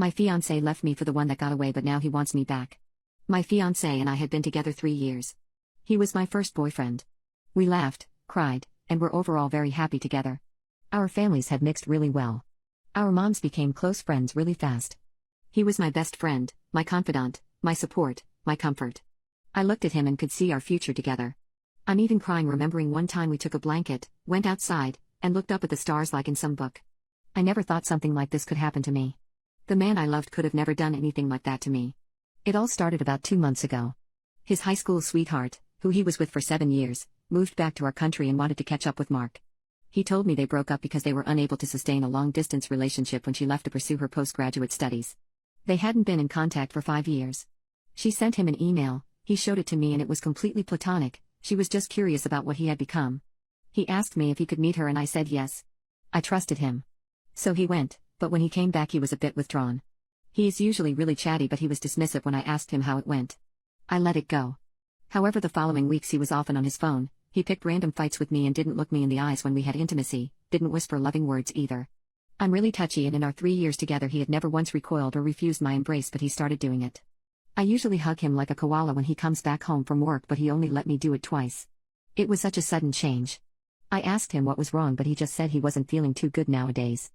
My fiance left me for the one that got away, but now he wants me back. My fiance and I had been together 3 years. He was my first boyfriend. We laughed, cried, and were overall very happy together. Our families had mixed really well. Our moms became close friends really fast. He was my best friend, my confidant, my support, my comfort. I looked at him and could see our future together. I'm even crying remembering one time we took a blanket, went outside, and looked up at the stars like in some book. I never thought something like this could happen to me. The man I loved could have never done anything like that to me. It all started about 2 months ago. His high school sweetheart, who he was with for 7 years, moved back to our country and wanted to catch up with Mark. He told me they broke up because they were unable to sustain a long-distance relationship when she left to pursue her postgraduate studies. They hadn't been in contact for 5 years. She sent him an email, he showed it to me and it was completely platonic. She was just curious about what he had become. He asked me if he could meet her and I said yes. I trusted him. So he went, but when he came back he was a bit withdrawn. He is usually really chatty, but he was dismissive when I asked him how it went. I let it go. However, the following weeks he was often on his phone. He picked random fights with me and didn't look me in the eyes when we had intimacy, didn't whisper loving words either. I'm really touchy, and in our 3 years together he had never once recoiled or refused my embrace, but he started doing it. I usually hug him like a koala when he comes back home from work, but he only let me do it twice. It was such a sudden change. I asked him what was wrong, but he just said he wasn't feeling too good nowadays.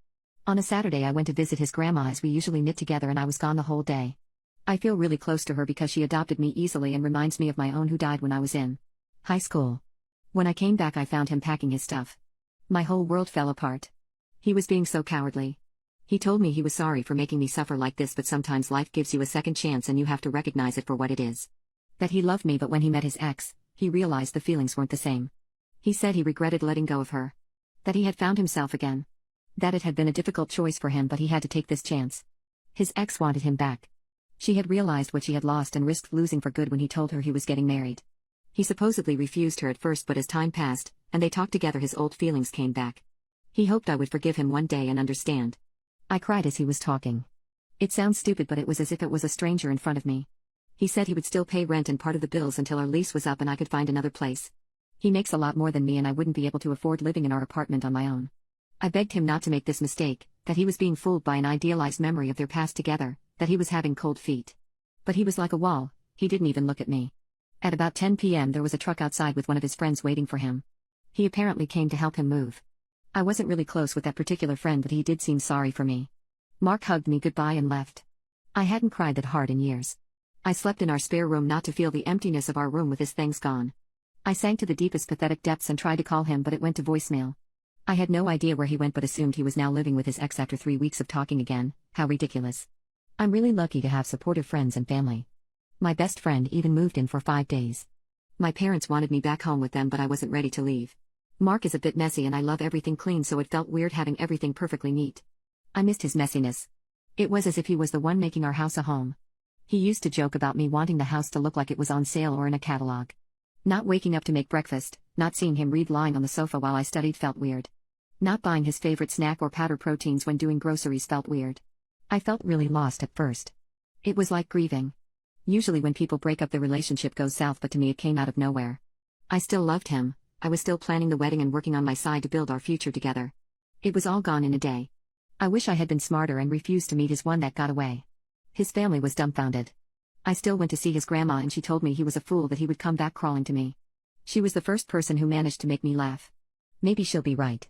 On a Saturday I went to visit his grandma as we usually knit together, and I was gone the whole day. I feel really close to her because she adopted me easily and reminds me of my own who died when I was in high school. When I came back I found him packing his stuff. My whole world fell apart. He was being so cowardly. He told me he was sorry for making me suffer like this, but sometimes life gives you a second chance and you have to recognize it for what it is. That he loved me, but when he met his ex, he realized the feelings weren't the same. He said he regretted letting go of her. That he had found himself again. That it had been a difficult choice for him, but he had to take this chance. His ex wanted him back. She had realized what she had lost and risked losing for good when he told her he was getting married. He supposedly refused her at first, but as time passed, and they talked together, his old feelings came back. He hoped I would forgive him one day and understand. I cried as he was talking. It sounds stupid, but it was as if it was a stranger in front of me. He said he would still pay rent and part of the bills until our lease was up and I could find another place. He makes a lot more than me and I wouldn't be able to afford living in our apartment on my own. I begged him not to make this mistake, that he was being fooled by an idealized memory of their past together, that he was having cold feet. But he was like a wall, he didn't even look at me. At about 10 p.m. there was a truck outside with one of his friends waiting for him. He apparently came to help him move. I wasn't really close with that particular friend, but he did seem sorry for me. Mark hugged me goodbye and left. I hadn't cried that hard in years. I slept in our spare room not to feel the emptiness of our room with his things gone. I sank to the deepest pathetic depths and tried to call him, but it went to voicemail. I had no idea where he went, but assumed he was now living with his ex after 3 weeks of talking again. How ridiculous. I'm really lucky to have supportive friends and family. My best friend even moved in for 5 days. My parents wanted me back home with them, but I wasn't ready to leave. Mark is a bit messy and I love everything clean, so it felt weird having everything perfectly neat. I missed his messiness. It was as if he was the one making our house a home. He used to joke about me wanting the house to look like it was on sale or in a catalog. Not waking up to make breakfast, not seeing him read lying on the sofa while I studied felt weird. Not buying his favorite snack or powder proteins when doing groceries felt weird. I felt really lost at first. It was like grieving. Usually when people break up, the relationship goes south, but to me it came out of nowhere. I still loved him. I was still planning the wedding and working on my side to build our future together. It was all gone in a day. I wish I had been smarter and refused to meet his one that got away. His family was dumbfounded. I still went to see his grandma and she told me he was a fool, that he would come back crawling to me. She was the first person who managed to make me laugh. Maybe she'll be right.